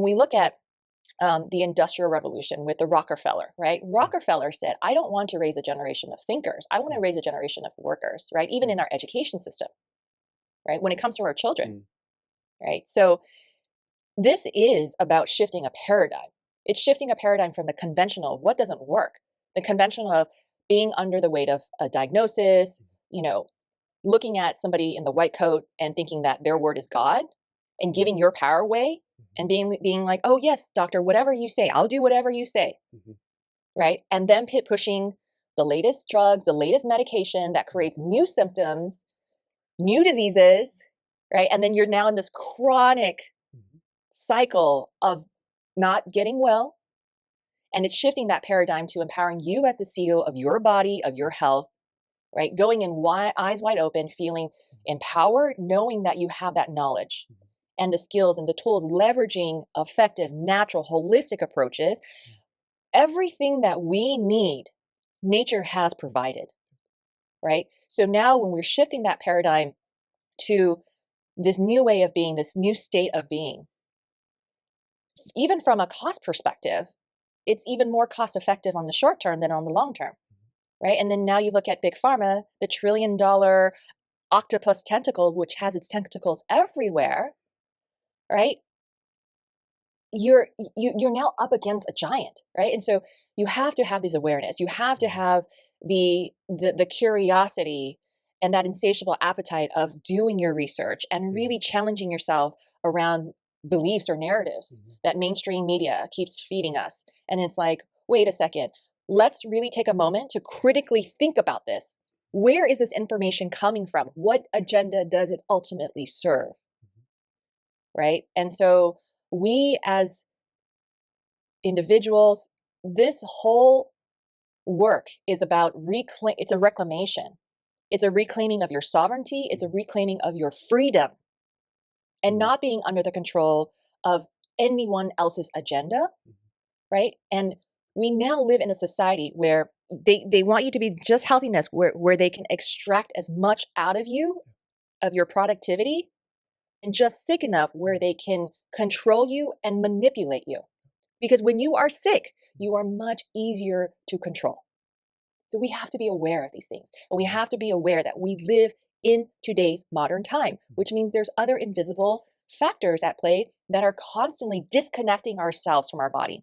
when we look at the Industrial Revolution with the Rockefeller, right? Rockefeller said, I don't want to raise a generation of thinkers. I want to raise a generation of workers, right? Even in our education system, right? When it comes to our children, right? So this is about shifting a paradigm. It's shifting a paradigm from the conventional, what doesn't work, the conventional of being under the weight of a diagnosis, looking at somebody in the white coat and thinking that their word is God and giving your power away and being like, oh yes, doctor, whatever you say, I'll do whatever you say, right? And then pushing the latest drugs, the latest medication that creates new symptoms, new diseases, right? And then you're now in this chronic cycle of not getting well. And it's shifting that paradigm to empowering you as the CEO of your body, of your health, right? Going in eyes wide open, feeling empowered, knowing that you have that knowledge and the skills and the tools, leveraging effective, natural, holistic approaches. Everything that we need, nature has provided, right? So now when we're shifting that paradigm to this new way of being, this new state of being, even from a cost perspective, it's even more cost effective on the short term than on the long term, right? And then now you look at Big Pharma, the $1 trillion octopus tentacle, which has its tentacles everywhere, right? You're now up against a giant, right? And so you have to have this awareness. You have to have the curiosity and that insatiable appetite of doing your research and really challenging yourself around beliefs or narratives that mainstream media keeps feeding us. And it's like, wait a second, let's really take a moment to critically think about this. Where is this information coming from? What agenda does it ultimately serve? Right? And so we as individuals, this whole work is about it's a reclamation. It's a reclaiming of your sovereignty. It's a reclaiming of your freedom and not being under the control of anyone else's agenda, right? And we now live in a society where they want you to be just healthiness, where they can extract as much out of you, of your productivity, and just sick enough where they can control you and manipulate you. Because when you are sick, you are much easier to control. So we have to be aware of these things. And we have to be aware that we live in today's modern time, which means there's other invisible factors at play that are constantly disconnecting ourselves from our body.